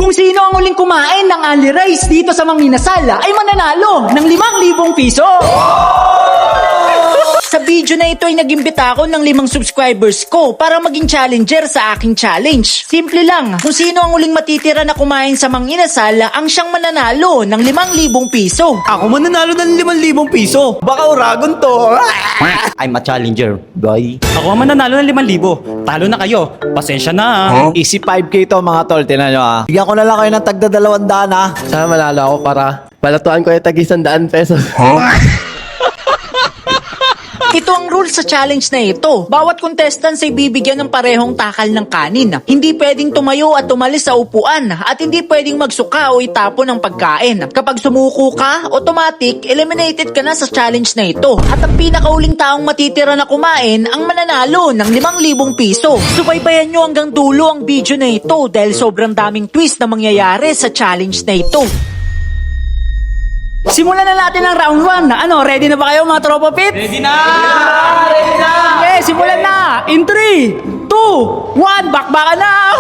Kung sino ang huling kumain ng only rice dito sa Mang Inasal ay mananalo ng 5,000 piso. Sa video na ito ay nag-imbita ako ng 5 subscribers ko para maging challenger sa aking challenge. Simple lang, kung sino ang huling matitira na kumain sa Mang Inasal ang siyang mananalo ng 5,000 piso. Ako mananalo ng 5,000 piso. Baka uragon to. I'm a challenger, boy. Ako ang mananalo ng 5,000. Talo na kayo. Pasensya na. Easy 5K to mga tol, tinan nyo ah. Bigyan ko na lang kayo ng tagda 200 ah. Sana manalo ako para palatuan ko yung tag-100 pesos. Ito ang rule sa challenge na ito. Bawat contestant ay bibigyan ng parehong takal ng kanin. Hindi pwedeng tumayo at tumalis sa upuan at hindi pwedeng magsuka o itapon ng pagkain. Kapag sumuko ka, automatic, eliminated ka na sa challenge na ito. At ang pinakauling taong matitira na kumain ang mananalo ng 5,000 piso. Subaybayan nyo hanggang dulo ang video na ito dahil sobrang daming twist na mangyayari sa challenge na ito. Simulan na natin ang round 1. Ano, ready na ba kayo mga tropa pit? Ready na! Ready na! Okay, simulan na! In 3, 2, 1, bakbakan na!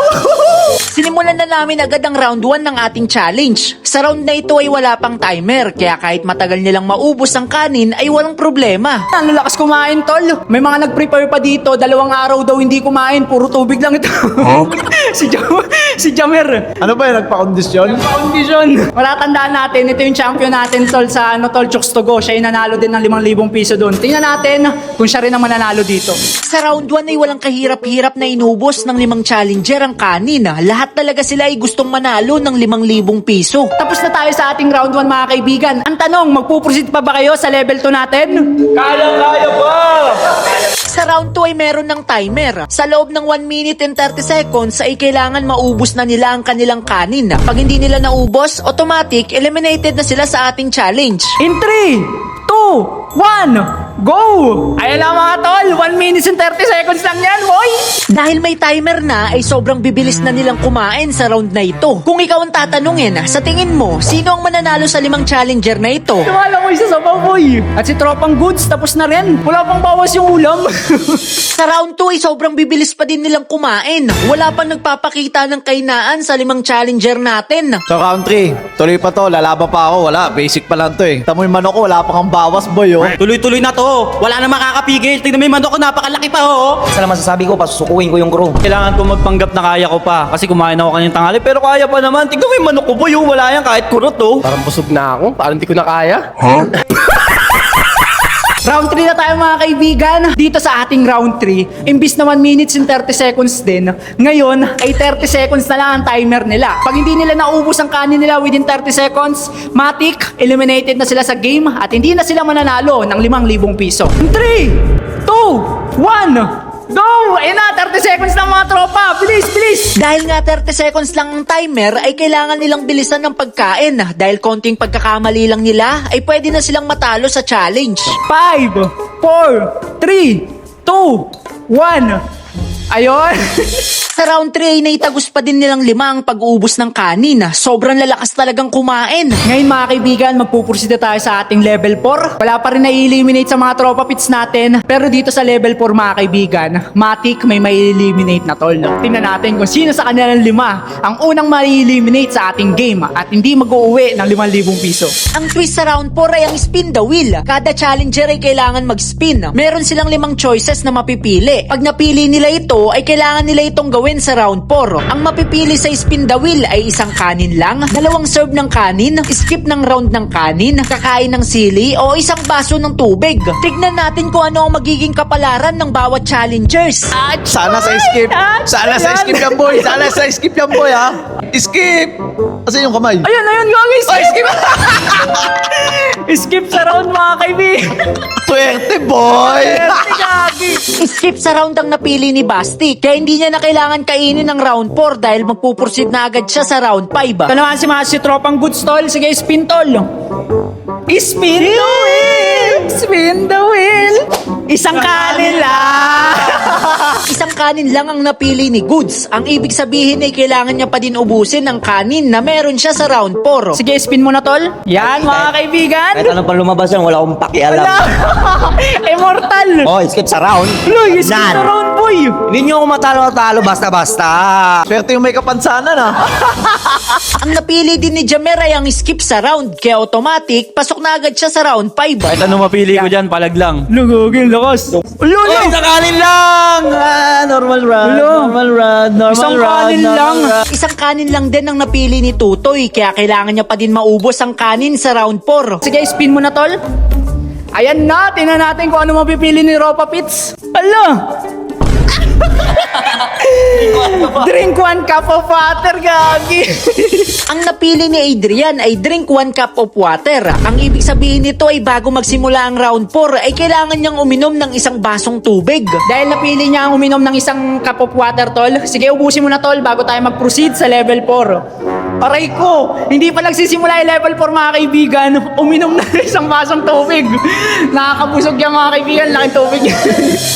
Sinimulan na namin agad ang round 1 ng ating challenge. Sa round na ito ay wala pang timer, kaya kahit matagal nilang maubos ang kanin ay walang problema. Ang lakas kumain, tol. May mga nag-prepare pa dito, 2 araw daw hindi kumain, puro tubig lang ito. Huh? si Jamer. Ano ba yun, nagpa-kondisyon? Kondisyon. Matatandaan natin, ito yung champion natin, tol, sa tol, Chooks to Go. Siya yung nanalo din ng 5,000 piso doon. Tingnan natin kung siya rin ang mananalo dito. Sa round 1 ay walang kahirap-hirap na inubos ng 5 challenger ang kanin. Lahat talaga sila ay gustong manalo ng 5,000 piso. Tapos na tayo sa ating round 1 mga kaibigan. Ang tanong, magpuproceed pa ba kayo sa level 2 natin? Kaya pa! Sa round 2 ay meron ng timer. Sa loob ng 1 minute and 30 seconds ay kailangan maubos na nila ang kanilang kanin. Pag hindi nila naubos, automatic eliminated na sila sa ating challenge. In 3, 2, 1, go! Ayan na mga tol, 1 minute and 30 seconds lang yan, boy! Dahil may timer na, ay sobrang bibilis na nilang kumain sa round na ito. Kung ikaw ang tatanungin, sa tingin mo, sino ang mananalo sa 5 challenger na ito? Tumala ko isa sa boy! At si Tropang Goods, tapos na rin. Wala pang bawas yung ulam. Sa round 2 ay sobrang bibilis pa din nilang kumain. Wala pang nagpapakita ng kainaan sa 5 challenger natin. So round 3, tuloy pa to, lalaban pa ako, wala, basic pa lang to eh. Tamo yung manok ko, wala pa kang bawas boy oh. Tuloy-tuloy na to. Wala na makakapigil. Tignan mo yung manok ko, napakalaki pa oh. Isa lang masasabi ko, pasusukuin ko yung crew. Kailangan ko magpanggap na kaya ko pa. Kasi kumain ako kanyang tanghali. Pero kaya pa naman. Tignan mo yung manok ko boy oh. Wala yan kahit kurot oh. Parang busog na ako. Parang hindi ko na kaya. Round 3 na tayo mga kaibigan. Dito sa ating round 3, imbis na 1 minutes and 30 seconds din, ngayon ay 30 seconds na lang ang timer nila. Pag hindi nila naubos ang kanin nila within 30 seconds, matik, eliminated na sila sa game at hindi na sila mananalo ng 5,000 piso. 3, 2, 1, go! Ayun na, 30 seconds lang mga tropa. Bilis, bilis! Dahil nga 30 seconds lang ang timer, ay kailangan nilang bilisan ng pagkain. Dahil konting pagkakamali lang nila, ay pwede na silang matalo sa challenge. 5, 4, 3, 2, 1... Ayun! Sa round 3 ay naitagos pa din nilang 5 ang pag-uubos ng kanin. Sobrang lalakas talagang kumain. Ngayon mga kaibigan, magpupursida tayo sa ating level 4. Wala pa rin na-eliminate sa mga tropa pits natin. Pero dito sa level 4 mga kaibigan, matik may mai-eliminate na tol. Tingnan natin kung sino sa kanilang 5 ang unang mai-eliminate sa ating game at hindi mag-uuwi ng 5,000 piso. Ang twist sa round 4 ay ang spin the wheel. Kada challenger ay kailangan mag-spin. Meron silang 5 choices na mapipili. Pag napili nila ito, ay kailangan nila itong gawin sa round 4. Ang mapipili sa spin the wheel ay isang kanin lang, 2 serve ng kanin, skip ng round ng kanin, kakain ng sili, o isang baso ng tubig. Tignan natin kung ano ang magiging kapalaran ng bawat challengers. Sana sa skip. Sana sa skip yan boy. Sana sa skip yan boy ha. Skip! Asan yung kamay? Ayun, gagi, skip! Ay, skip! Skip sa round mga kaibigan. Swerte boy! Skip sa round ang napili ni Basti, kaya hindi niya na kailangan kainin ng round 4 dahil magpuproceed na agad siya sa round 5. Ito naman si Tropang Goods tol. Sige, spin tol. Spin the wheel! Spin the wheel! Isang kanin lang! Isang kanin lang ang napili ni Goods. Ang ibig sabihin ay kailangan niya pa din ubusin ng kanin na meron siya sa round 4. Sige, spin mo na, tol. Yan, mga kaibigan. Kahit ano pa lumabas yan, wala akong pakialam. Wala. Immortal. Oh, skip sa round. Loy, skip Nan. na round, boy. Hindi nyo ako matalo-talo basta-basta. Swerte yung may kapansanan Ang napili din ni Jamer ay ang skip sa round. Kaya automatic, pasok na agad siya sa round 5. Kahit ano mapili ko dyan, palag lang. Lugogin, lakas. Lolo! Oy, sakalin lang! Normal run, normal run, normal Isang run, kanin normal lang. run. Isang kanin lang din ang napili ni Tutoy. Kaya kailangan niya pa din maubos ang kanin sa round 4. Sige, spin mo na, tol. Ayan na, tingnan natin kung ano mapipili ni Ropa Pits. Ala! Drink 1 cup of water, gagi. Ang napili ni Adrian ay drink 1 cup of water. Ang ibig sabihin nito ay bago magsimula ang round 4 ay kailangan niyang uminom ng isang basong tubig. Dahil napili niya ang uminom ng isang cup of water, tol. Sige, ubusin mo na, tol, bago tayo mag-proceed sa level 4. Aray ko, hindi pa nagsisimula yung level 4, mga kaibigan. Uminom na ng isang basong tubig. Nakakabusog yan, mga kaibigan. Laking tubig.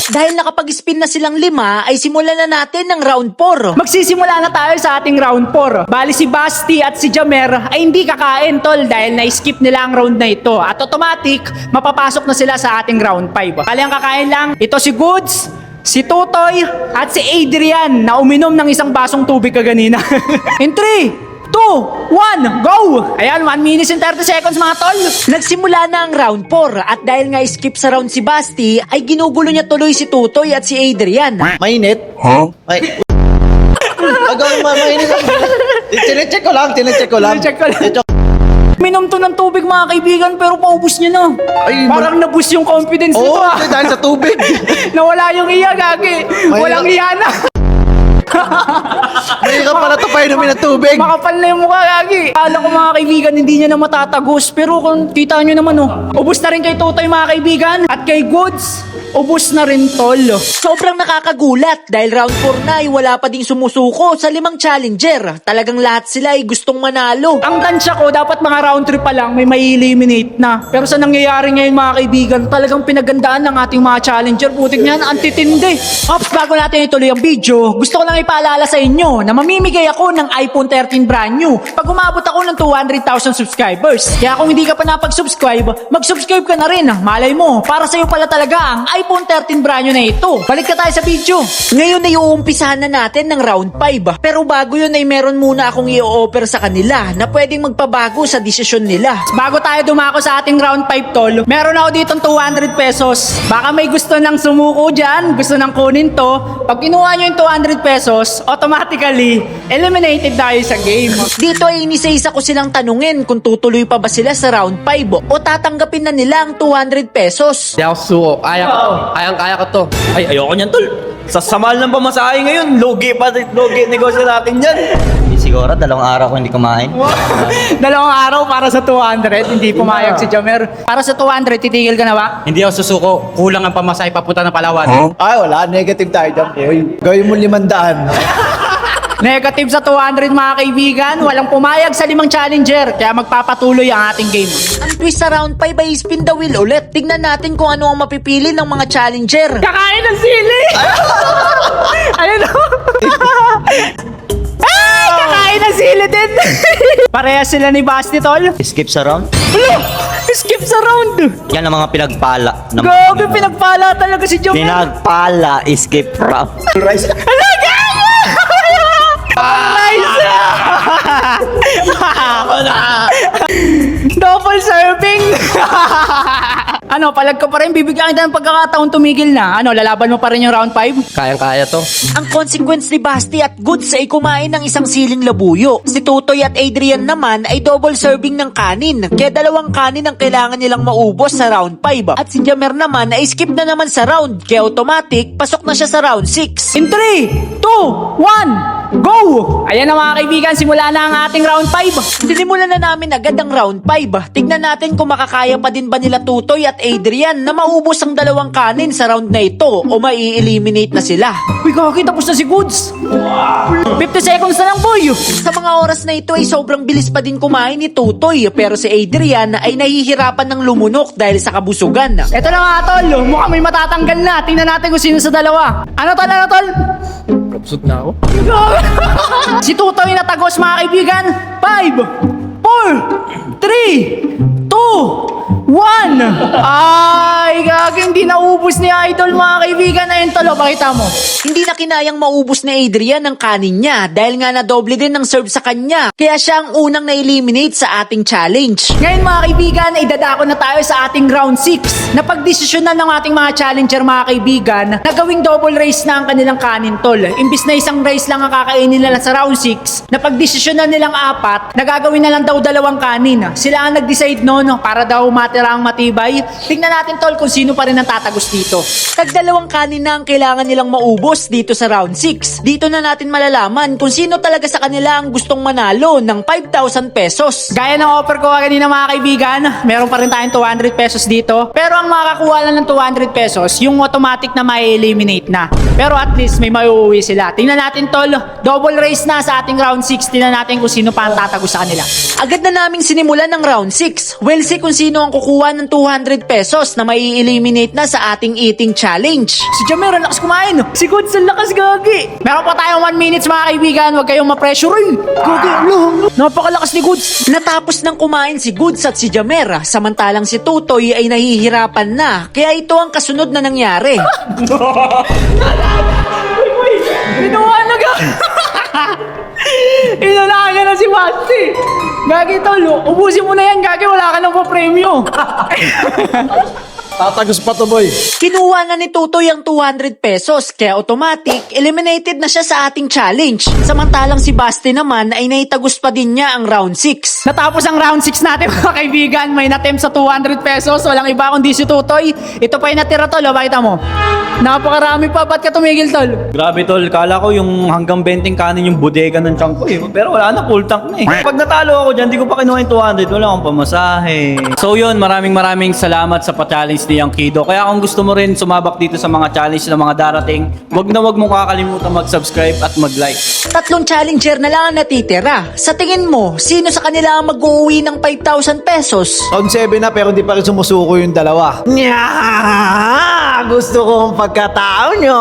Dahil nakapag-spin na silang 5 ay simulan na natin ng round 4. Magsisimula na tayo sa ating round 4. Bali si Basti at si Jamer ay hindi kakain, tol, dahil na-skip nila ang round na ito. At automatic, mapapasok na sila sa ating round 5. Bali ang kakain lang, ito si Goods, si Tutoy, at si Adrian na uminom ng isang basong tubig kaganina. In 3, 2, 1, go! Ayan, 1 minute and 30 seconds, mga tol. Nagsimula na ang round 4 at dahil nga skip sa round si Basti ay ginugulo niya tuloy si Tutoy at si Adrian. Mainit? May... mainit. Tinecheck ko lang. Check ko lang. Minom to ng tubig, mga kaibigan, pero paubos niya na. Ay, Parang nabus yung confidence nito, Oo, ah. dahil sa tubig. Nawala yung iya, gagi. Walang iya na. May ka pala ito pa inumin ng tubig. Makapal na yung mukha, gagi. Akala ko, mga kaibigan, hindi niya na matatagos. Pero kung kita nyo naman, oh. Ubus na rin kay Tutoy, mga kaibigan. At kay Goods, ubus na rin, tol. Sobrang nakakagulat dahil round 4 na ay wala pa ding sumusuko sa 5 challenger. Talagang lahat sila ay gustong manalo. Ang tansya ko, dapat mga round 3 pa lang, may eliminate na. Pero sa nangyayari ngayon, mga kaibigan, talagang pinagandaan ng ating mga challenger. Putik niyan, antitindi. Ops, bago natin ituloy ang video, gusto ko lang ipaalala sa inyo na mamimigay ako ng iPhone 13 brand new pag umabot ako ng 200,000 subscribers. Kaya kung hindi ka pa napag-subscribe, mag-subscribe ka na rin. Malay mo, para sa'yo pala talaga ang iPhone 13 brand new na ito. Balik ka tayo sa video. Ngayon ay uumpisahan na natin ng round 5. Pero bago yun ay meron muna akong i-offer sa kanila na pwedeng magpabago sa desisyon nila. Bago tayo dumako sa ating round 5, tol, meron ako ditong 200 pesos. Baka may gusto nang sumuko dyan, gusto nang kunin to. Pag kinuha nyo yung 200 pesos, automatically, eliminated tayo sa game. Dito ay inisa-isa ko silang tanungin kung tutuloy pa ba sila sa round 5 o tatanggapin na nila ang 200 pesos. Hindi ako susuko. Kaya ko to. Kayang-kaya ko to. Ay, ayoko niyan, tol. Sa samal ng pamasahe ngayon, logi negosyo natin dyan. Siguro, 2 araw ko hindi kumain. Dalawang araw para sa 200, hindi pumayag si Jamer. Para sa 200, titigil ka na ba? Hindi ako susuko. Kulang ang pamasahe papunta ng Palawan. Ay, wala. Negative tayo dyan, boy. Gawin mo 500. Negative sa 200, mga kaibigan. Walang pumayag sa 5 challenger, kaya magpapatuloy ang ating game. Ang twist sa round 5 ay spin the wheel ulit. Tignan natin kung ano ang mapipili ng mga challenger. Kakain ng sili! Ayun o! Ay! Kakain ng sili din! Parehas sila ni Basti, tol. Skip sa round. Hello! Skip sa round! Yan ang mga pinagpala. Gobe, pinagpala talaga si Joker. Pinagpala, skip round. Hala, gago! Nice! Double serving! Ano, palag ka pa rin, bibigyan kita ng pagkakataon tumigil na. Ano, lalaban mo pa rin yung round 5? Kayang-kaya to. Ang consequence ni Basti at Goods ay kumain ng isang siling labuyo. Si Tutoy at Adrian naman ay double serving ng kanin. Kaya 2 kanin ang kailangan nilang maubos sa round 5. At si Jamer naman ay skip na naman sa round. Kaya automatic, pasok na siya sa round 6. In 3, 2, 1, go! Ayan na mga kaibigan, simula na ang ating round 5. Sinimulan na namin agad ang round 5. Tignan natin kung makakaya pa din ba nila Tutoy at Adrian na maubos ang dalawang kanin sa round na ito o mai-eliminate na sila. Uy, kaki, tapos na si Goods. 50 seconds na lang, boy. Sa mga oras na ito ay sobrang bilis pa din kumain ni Tutoy pero si Adrian ay nahihirapan ng lumunok dahil sa kabusugan. Ito na nga, tol. Mukhang may matatanggal na. Tingnan natin kung sino sa dalawa. Ano, tol? Kapsot na ako. Si Tutoy na tagos, mga kaibigan. 5, 4, 3, 2, 1. Ay, gagi, hindi naubos ni Idol, mga kaibigan. Ayun, tol, pakita mo. Hindi na kinayang maubos ni Adrian ang kanin niya dahil nga nadoble din ng serve sa kanya. Kaya siya ang unang na-eliminate sa ating challenge. Ngayon, mga kaibigan, ay dadako na tayo sa ating round 6. Napagdesisyonan ng ating mga challenger, mga kaibigan, na gawing double race na ang kanilang kanin, tol. Imbis na isang race lang ang kakainin nila sa round 6, napagdesisyonan nilang 4, nagagawin na lang daw 2 kanin. Sila ang nag-decide noon para daw matira ang matibay. Tingnan natin, tol, kung sino pa rin ang tatagos dito. Tag-2 kanin na ang kailangan nilang maubos dito sa round 6. Dito na natin malalaman kung sino talaga sa kanila ang gustong manalo ng 5,000 pesos. Gaya ng offer ko kanina, mga kaibigan, meron pa rin tayong 200 pesos dito. Pero ang makakuha lang ng 200 pesos, yung automatic na mai-eliminate na. Pero at least may mauuwi sila. Tingnan natin, tol, double race na sa ating round 6. Tingnan natin kung sino pa ang tatagos sa kanila. Agad na naming sinimulan ng round 6. We'll see kung sino ang kukuha ng 200 pesos na mai-eliminate na sa ating eating challenge. Si Jamer, ang lakas kumain. Si Goods, ang lakas, gagi. Meron pa tayong 1 minutes, mga kaibigan. Huwag kayong ma-pressure. Gagi, napakalakas ni Goods. Natapos nang kumain si Goods at si Jamer, samantalang si Tutoy ay nahihirapan na. Kaya ito ang kasunod na nangyari. Ginawa na, gagi. Inalaga na si Basti. Gagi, tol. Ubusin mo na yan, gagi. Wala ka nang pa-premyo. Tatagos pa to, boy. Kinuha na ni Tutoy ang 200 pesos kaya automatic eliminated na siya sa ating challenge. Samantalang si Basti naman ay naitagos pa din niya ang round 6. Natapos ang round 6 natin, mga kaibigan. May natem sa 200 pesos. Walang iba kundi si Tutoy. Ito pa yung natira, tol. Bakita mo. Napakarami pa. Ba't ka tumigil, tol? Grabe tol, kala ko yung hanggang 20 kanin yung bodega ng chunk ko eh. Pero wala na, full tank na eh. Pag natalo ako dyan, di ko pa kinuha yung 200, wala akong pamasahe. So yun, maraming salamat sa pa-challenge ni Young Kido. Kaya kung gusto mo rin sumabak dito sa mga challenge na mga darating, wag mong kakalimutan mag-subscribe at mag-like. 3 challenger na lang ang natitira. Sa tingin mo, sino sa kanila ang mag-uwi ng 5,000 pesos? Round 7 na pero hindi pa rin sumusuko yung dalawa. Gusto ko ang pagkatao nyo.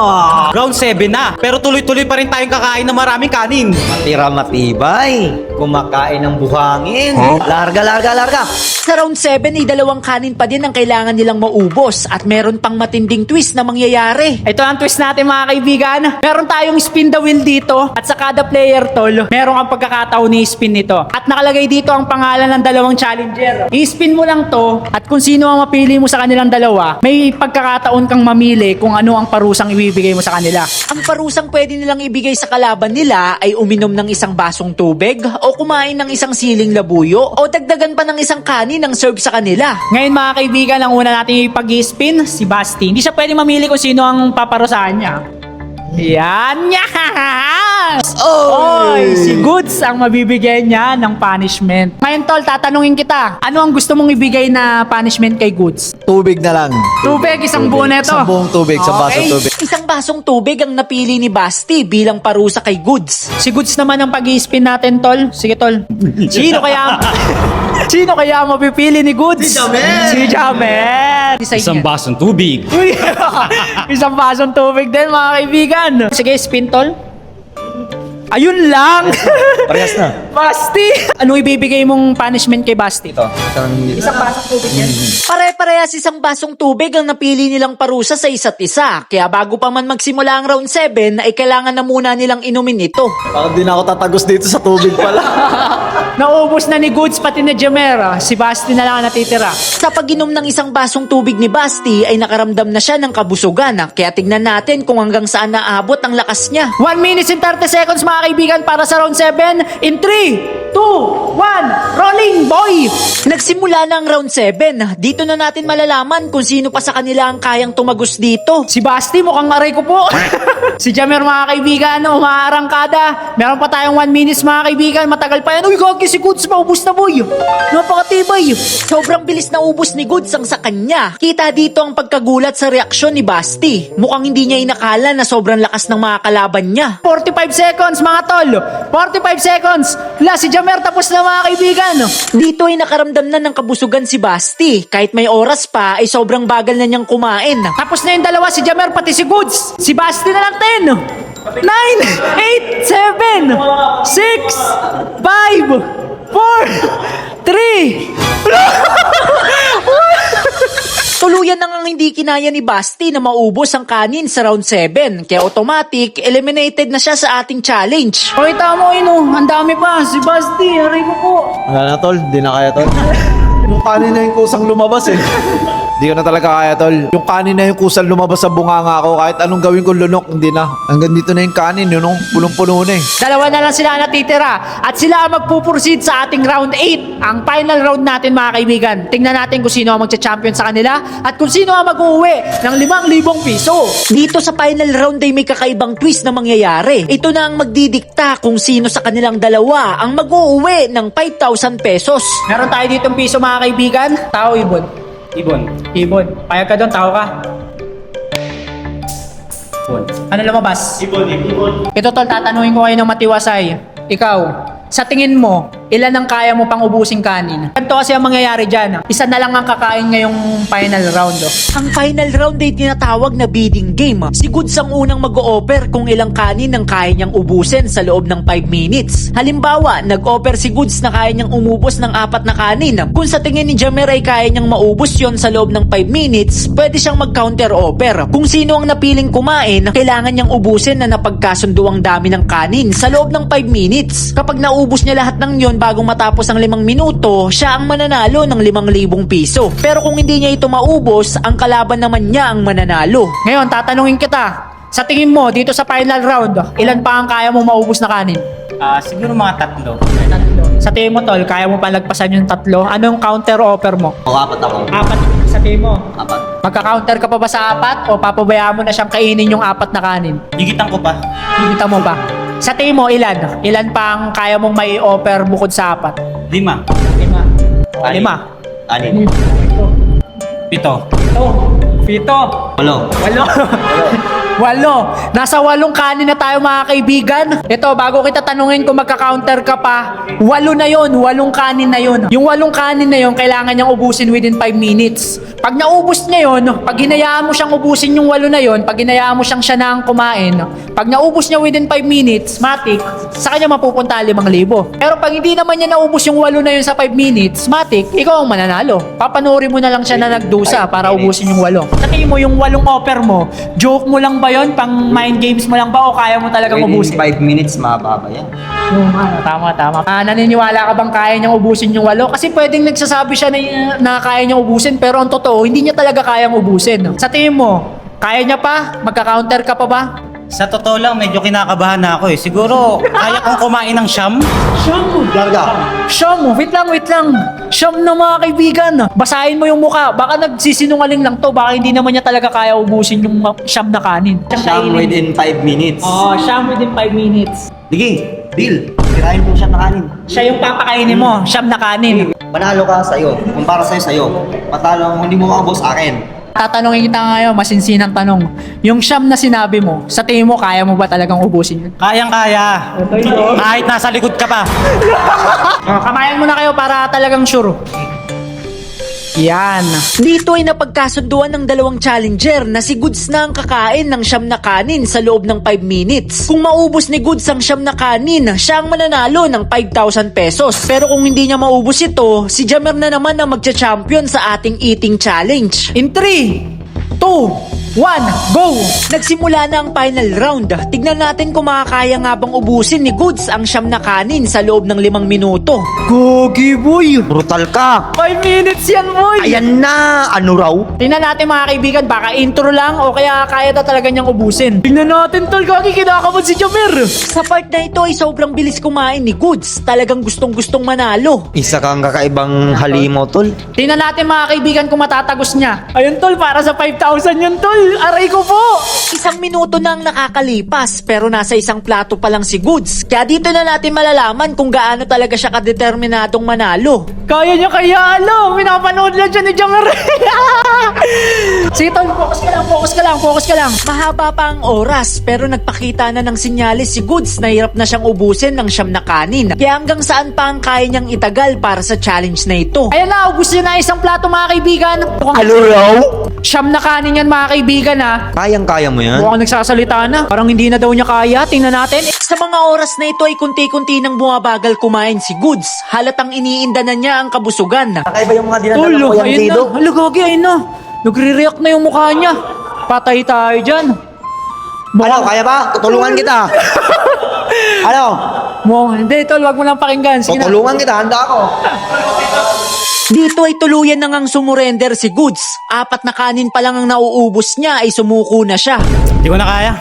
Round 7 na, pero tuloy-tuloy pa rin tayong kakain ng maraming kanin. Matira matibay. Kumakain ng buhangin. Larga. Sa round 7 ay 2 kanin pa din ang kailangan nilang maubos at meron pang matinding twist na mangyayari. Ito ang twist natin, mga kaibigan. Meron tayong spin the wheel dito. At sa kada player, tol, meron kang pagkakataon ni spin nito. At nakalagay dito ang pangalan ng 2 challenger. I-spin mo lang to. At kung sino ang mapili mo sa kanilang 2, may pagkakataon kang mamili kung ano ang parusang ibibigay mo sa kanila. Ang parusang pwede nilang ibigay sa kalaban nila ay uminom ng 1 basong tubig o kumain ng 1 siling labuyo o dagdagan pa ng 1 kanin ang serve sa kanila. Ngayon, mga kaibigan, ang una natin ipag-spin, si Basti. Hindi siya pwede mamili kung sino ang paparusahan niya. Yan! Yes! Oy! Si Goods ang mabibigyan niya ng punishment. Ngayon, tol, tatanungin kita. Ano ang gusto mong ibigay na punishment kay Goods? Tubig na lang. Tubig, isang buo neto. Isang buong tubig, isang basong Okay. tubig. 1 basong tubig ang napili ni Basti bilang parusa kay Goods. Si Goods naman ang pag-i-spin natin, tol. Sige, tol. Sino kaya ang mapipili ni Goods? Si Jamer! Isang basong tubig. Uy! Isang basong tubig din, mga kaibigan. Sige, spin, tol. Ayun lang! Parehas na. Basti! Anong ibibigay mong punishment kay Basti? Isang basong tubig yan. Pare-parehas 1 basong tubig ang napili nilang parusa sa isa't isa. Kaya bago pa man magsimula ang round 7 ay kailangan na muna nilang inumin ito. Parang di na ako tatagos dito sa tubig pala. Naubos na ni Goods pati ni Jamera. Si Basti na lang ang natitira. Sa pag-inom ng 1 basong tubig ni Basti ay nakaramdam na siya ng kabusugan. Kaya tignan natin kung hanggang saan naabot ang lakas niya. 1 minute and 30 seconds, mga kaibigan, para sa round 7. In 3, 2, 1, rolling, boy! Nagsimula na ang round 7. Dito na natin malalaman kung sino pa sa kanila ang kayang tumagos dito. Si Basti, mukhang aray ko po. Si Jamer mga kaibigan, umaarangkada. Meron pa tayong 1 minutes mga kaibigan. Matagal pa yan. Uy, gagi si Goods, maubos na boy. Napakatibay. Sobrang bilis na ubos ni Goods ang sa kanya. Kita dito ang pagkagulat sa reaksyon ni Basti. Mukhang hindi niya inakala na sobrang lakas ng mga kalaban niya. 45 seconds mga tol. 45 seconds. La, si Jamer tapos na mga kaibigan. Dito ay nakaramdam na ng kabusugan si Basti. Kahit may oras pa, ay sobrang bagal na niyang kumain. Tapos na yung dalawa, si Jamer pati si Goods. Si Basti na lang 10. 9, 8, 7, 6, 5, 4, 3. Tuluyan na ngang hindi kinaya ni Basti na maubos ang kanin sa round 7. Kaya automatic, eliminated na siya sa ating challenge. Okay, tama yun. Ang dami pa. Si Basti, aray ko po. Wala na tol, di na kaya tol. Yung kanin na yung kusang lumabas eh. Di ko na talaga kaya tol. Yung kanin na yung kusang lumabas sa bunganga ko, kahit anong gawin ko lunok, hindi na. Hanggang dito na yung kanin, yun punong-puno na eh. Dalawa na lang sila natitira. At sila ang magpuproceed sa ating round 8. Ang final round natin mga kaibigan. Tingnan natin kung sino ang magcha-champion sa kanila at kung sino ang mag-uwi ng 5,000 piso. Dito sa final round ay may kakaibang twist na mangyayari. Ito na ang magdidikta kung sino sa kanilang dalawa ang mag-uuwi ng 5,000 pesos. Meron tayo ditong piso mga kaibigan. Tao, Ibon. Ibon. Payag ka doon, tao ka. Ano lumabas? Ibon. Ito tol, tatanungin ko kayo ng matiwasay. Ikaw, sa tingin mo, ilan ang kaya mo pang ubusing kanin? Ganito kasi ang mangyayari dyan. Isa na lang ang kakain ngayong final round. Ang final round ay tinatawag na bidding game. Si Goods ang unang mag-o-offer kung ilang kanin ang kaya niyang ubusin sa loob ng 5 minutes. Halimbawa, nag-offer si Goods na kaya niyang umubos ng 4 na kanin. Kung sa tingin ni Jamer ay kaya niyang maubos yon sa loob ng 5 minutes, pwede siyang mag-counter offer. Kung sino ang napiling kumain, kailangan niyang ubusin na napagkasundo ang dami ng kanin sa loob ng 5 minutes. Kapag naubos niya lahat ng yon bago matapos ang 5 minuto, siya ang mananalo ng 5,000 piso. Pero kung hindi niya ito maubos, ang kalaban naman niya ang mananalo. Ngayon, tatanungin kita. Sa tingin mo, dito sa final round, ilan pa ang kaya mo maubos na kanin? Siguro mga 3. Sa tingin mo, tol, kaya mo palagpasan yung 3? Anong counter offer mo? O, 4 ako. 4 sa tingin mo? 4. Magka-counter ka pa ba sa 4 o papabayaan mo na siyang kainin yung 4 na kanin? Higitan ko pa. Higita mo ba? Sa tingin mo, ilan? Ilan pa ang kaya mong may offer bukod sa 4? 5. 5. 5. 6. 7. 7. 8. 8. Nasa 8 kanin na tayo mga kaibigan. Ito, bago kita tanungin kung magka-counter ka pa, 8 na yon, 8 kanin na yon. Yung 8 kanin na yon, kailangan niyang ubusin within 5 minutes. Pag naubos niya yon, pag hinayaan mo siyang ubusin yung 8 na yon, pag hinayaan mo siyang siya na ang kumain, pag naubos niya within 5 minutes, matik, sa kanya mapupunta 5,000. Pero pag hindi naman niya naubos yung 8 na yon sa 5 minutes, matik, ikaw ang mananalo. Papanoorin mo na lang siya na nagdusa para ubusin yung 8. Sa tingin mo, yung 8 offer mo, joke mo lang ba yon? Pang mind games mo lang ba o kaya mo talagang ubusin? 5 minutes, mababa yan. Tama. Naniniwala ka bang kaya niyang ubusin yung 8? Kasi pwedeng nagsasabi siya na kaya niyang ubusin pero ang totoo, hindi niya talaga kayang ubusin. Sa tingin mo, kaya niya pa? Magka-counter ka pa ba? Sa totoo lang, medyo kinakabahan na ako eh. Siguro, kaya kong kumain ng siyam. Siyam, wait lang. Siyam na mga kaibigan. Basahin mo yung mukha. Baka nagsisinungaling lang to. Baka hindi naman niya talaga kaya ubusin yung siyam na kanin. Siyam within 5 minutes. Oo, siyam within 5 minutes. Sige, deal. Tirahin mo siya na kanin. Siya yung papakainin mo, siyam na kanin. Manalo ka sa'yo. Kung para sa'yo. Matalo, hindi mo maubos akin. Tatanungin kita ngayon, masinsinang tanong. Yung siyam na sinabi mo, sa tingin mo, kaya mo ba talagang ubusin yun? Kayang-kaya. Kahit nasa likod ka pa. Kamayan mo na kayo para talagang sure. Yan. Dito ay napagkasunduan ng dalawang challenger na si Goods na ang kakain ng 9 na kanin sa loob ng 5 minutes. Kung maubos ni Goods ang 9 na kanin, siya ang mananalo ng 5,000 pesos. Pero kung hindi niya maubos ito, si Jamer na naman ang magcha-champion sa ating eating challenge. In 3, 2, 1, go! Nagsimula na ang final round. Tignan natin kung makakaya nga bang ubusin ni Goods ang 9 na kanin sa loob ng 5 minuto. Gogi boy! Brutal ka. 5 minutes yan boy! Ayan na. Ano raw? Tingnan natin mga kaibigan, baka intro lang o kaya kaya na talaga niyang ubusin. Tingnan natin tol, Gogi, kinakamot si Jamer. Sa part na ito ay sobrang bilis kumain ni Goods. Talagang gustong-gustong manalo. Isa kang kakaibang halimo, tol. Tingnan natin mga kaibigan kung matatagos niya. Ayun tol, para sa 5,000 yun tol. Aray ko po! 1 minuto na ang nakakalipas pero nasa isang plato pa lang si Goods. Kaya dito na natin malalaman kung gaano talaga siya kadeterminadong manalo. Kaya niya kaya, pinapanood lang siya ni Jammer. Sige, tol, focus ka lang. Mahaba pa ang oras pero nagpakita na ng sinyalis si Goods na hirap na siyang ubusin ng 9 na kanin. Kaya hanggang saan pa ang kaya niyang itagal para sa challenge na ito. Ayan na, ubus niya na isang plato mga kaibigan. Siyam na kanin yan mga kaibigan ha. Kayang-kaya mo yan? Mukhang nagsasalita na. Parang hindi na daw niya kaya. Tingnan natin. Sa mga oras na ito ay kunti-kunti nang bumabagal kumain si Goods. Halatang iniinda na niya ang kabusugan. Kakaiba yung mga dinadala Tol, ko yan, ayun Kido. na. Hala, gagi, ayun na. Nagre-react na yung mukha niya. Patay tayo dyan. Ano, kaya ba? Tutulungan kita. Ano? Hindi, tol, wag mo lang pakinggan. Sige na. Tutulungan kita, handa ako. Dito ay tuluyan na ngang sumurrender si Goods. 4 na kanin pa lang ang nauubos niya ay sumuko na siya. Hindi ko na kaya.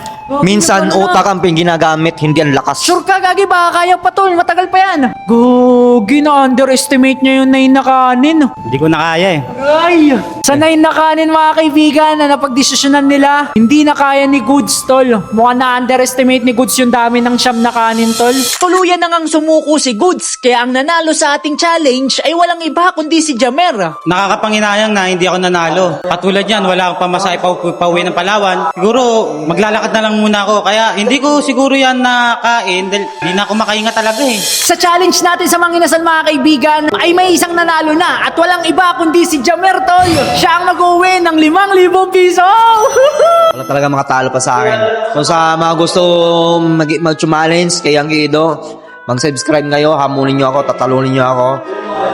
Minsan, Ano na? utak ang ginagamit, hindi ang lakas. Sure ka, Gagi, baka kaya pa tol. Matagal pa yan. Gagi, na-underestimate niya yung 9 na kanin. Hindi ko na kaya eh. Ay! Sa 9 na kanin, mga kaibigan, na napagdesisyonan nila, hindi na kaya ni Goods, tol. Mukhang na-underestimate ni Goods yung dami ng 9 na kanin, tol. Tuluyan na ngang sumuko si Goods. Kaya ang nanalo sa ating challenge ay walang iba kundi si Jamer. Nakakapanginayang na hindi ako nanalo. Katulad yan, wala akong pamasahe pauwi ng Palawan. Siguro, maglalakad na lang muna ako. Kaya hindi ko siguro yan nakain dahil hindi na ako makahinga talaga eh. Sa challenge natin sa Manginasal, mga kaibigan, ay may isang nanalo na at walang iba kundi si Jamer, tol. Siya ang mag-uwi ng 5,000 piso. Wala talaga makatalo pa sa akin. So sa mga gusto mag-challenge kay Yang Kido, mag-subscribe kayo, hamunin nyo ako, tatalunin nyo ako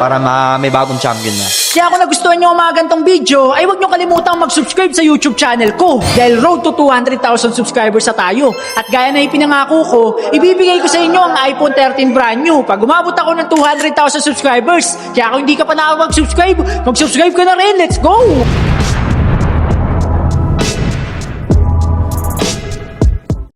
para may bagong champion na. Kaya kung nagustuhan nyo ang mga gantong video, ay huwag nyo kalimutang mag-subscribe sa YouTube channel ko. Dahil road to 200,000 subscribers na tayo. At gaya na ipinangako ko, ibibigay ko sa inyo ang iPhone 13 brand new pag umabot ako ng 200,000 subscribers. Kaya kung hindi ka pa nakapag-subscribe, mag-subscribe ka na rin. Let's go!